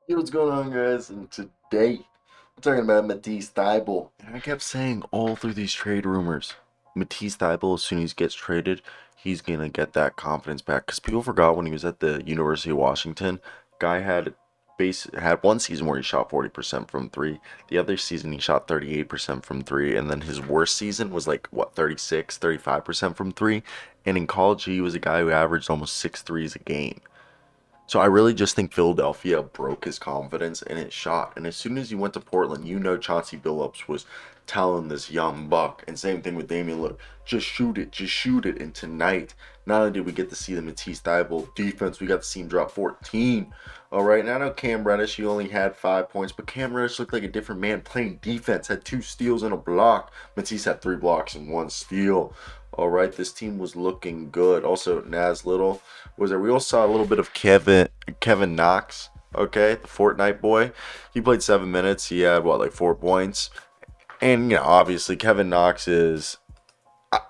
Hey, what's going on, guys? And today we're talking about Matisse Thybulle. And I kept saying all through these trade rumors, Matisse Thybulle, as soon as he gets traded, he's gonna get that confidence back. Because people forgot when he was at the University of Washington, guy had one season where he shot 40% from three. The other season he shot 38% from three, and then his worst season was like what 36, 35% from three. And in college, he was a guy who averaged almost six threes a game. So I really just think Philadelphia broke his confidence and it shot. And as soon as he went to Portland, Chauncey Billups was telling this young buck, and same thing with Damian Lillard, just shoot it, just shoot it. And tonight, not only did we get to see the Matisse Thybulle defense, we got to see him drop 14. All right, now I know Cam Reddish, he only had 5 points, but Cam Reddish looked like a different man playing defense, had two steals and a block. Matisse had three blocks and one steal. All right, this team was looking good. Also, Nas Little was there. We also saw a little bit of Kevin Knox. Okay, the Fortnite boy. He played 7 minutes. He had what, like 4 points. And obviously Kevin Knox is.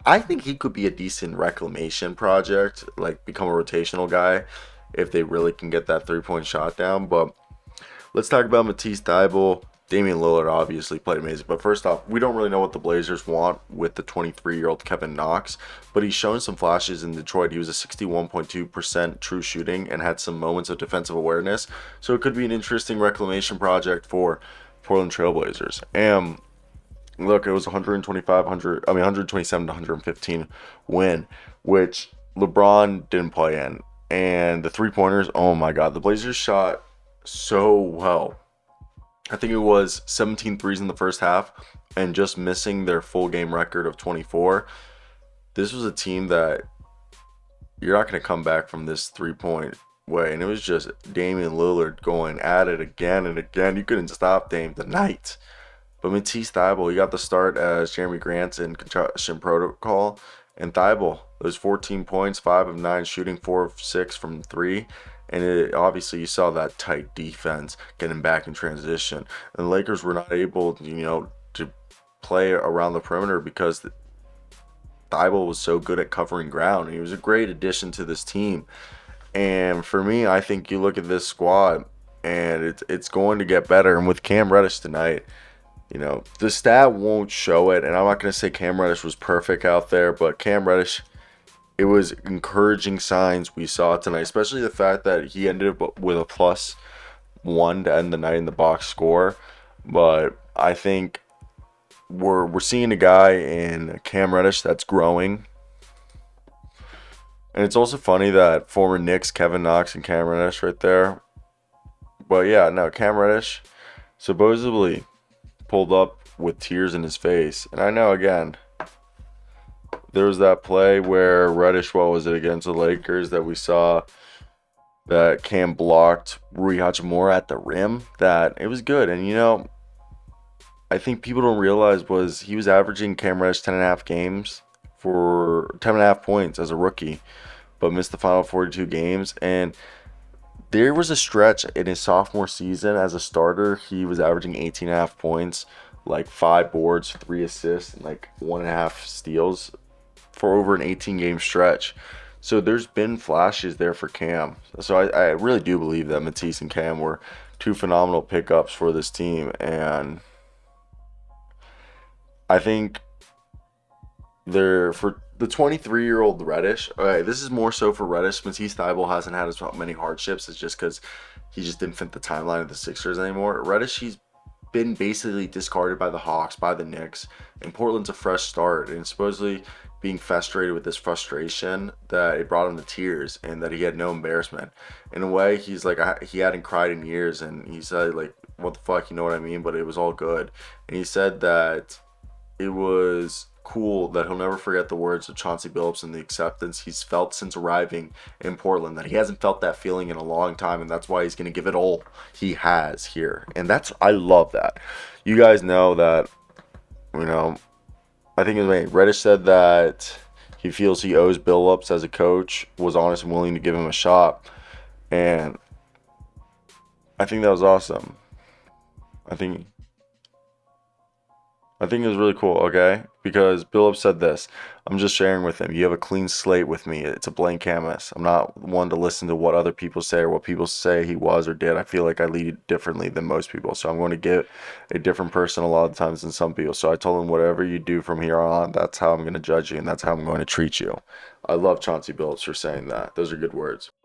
I think he could be a decent reclamation project, like become a rotational guy if they really can get that 3 point shot down. But let's talk about Matisse Thybulle. Damian Lillard obviously played amazing. But first off, we don't really know what the Blazers want with the 23-year-old Kevin Knox, but he's shown some flashes in Detroit. He was a 61.2% true shooting and had some moments of defensive awareness. So it could be an interesting reclamation project for Portland Trailblazers. And look, it was 127 to 115 win, which LeBron didn't play in. And the three-pointers, oh my God, the Blazers shot so well. I think it was 17 threes in the first half and just missing their full game record of 24. This was a team that you're not going to come back from this 3 point way. And it was just Damian Lillard going at it again and again. You couldn't stop Dame tonight. But Matisse Thybulle, he got the start as Jerami Grant in concussion protocol. And Thybulle, those 14 points, 5 of 9 shooting, 4 of 6 from 3. And obviously, you saw that tight defense getting back in transition. And the Lakers were not able, to play around the perimeter because Thybulle was so good at covering ground. He was a great addition to this team. And for me, I think you look at this squad, and it's going to get better. And with Cam Reddish tonight, the stat won't show it, and I'm not going to say Cam Reddish was perfect out there, but Cam Reddish, it was encouraging signs we saw tonight, especially the fact that he ended up with a +1 to end the night in the box score. But I think we're seeing a guy in Cam Reddish that's growing. And it's also funny that former Knicks Kevin Knox and Cam Reddish right there. But yeah, no, Cam Reddish supposedly pulled up with tears in his face. And I know, again, there was that play where Reddish, what was it, against the Lakers that we saw that Cam blocked Rui Hachimura at the rim. That it was good. And, I think people don't realize was he was averaging Cam Reddish 10.5 games for 10.5 points as a rookie, but missed the final 42 games. And there was a stretch in his sophomore season as a starter. He was averaging 18.5 points, like 5 boards, 3 assists, and like 1.5 steals for over an 18 game stretch. So there's been flashes there for Cam. So I really do believe that Matisse and Cam were two phenomenal pickups for this team. And I think they're for the 23-year-old Reddish. Okay, this is more so for Reddish. Matisse Thybulle hasn't had as many hardships. It's just because he just didn't fit the timeline of the Sixers anymore. Reddish, he's been basically discarded by the Hawks, by the Knicks, and Portland's a fresh start. And supposedly being frustrated with this frustration that it brought him to tears and that he had no embarrassment. In a way, he's like, he hadn't cried in years, and he said, like, what the fuck, you know what I mean? But it was all good. And he said that it was cool that he'll never forget the words of Chauncey Billups and the acceptance he's felt since arriving in Portland. That he hasn't felt that feeling in a long time, and that's why he's going to give it all he has here. And I love that. You guys know that, I think Reddish said that he feels he owes Billups as a coach, was honest and willing to give him a shot. And I think that was awesome. I think I think it was really cool, okay? because Billups said this. I'm just sharing with him. You have a clean slate with me. It's a blank canvas. I'm not one to listen to what other people say or what people say he was or did. I feel like I lead differently than most people. So I'm going to get a different person a lot of times than some people. So I told him, whatever you do from here on, that's how I'm going to judge you and that's how I'm going to treat you. I love Chauncey Billups for saying that. Those are good words.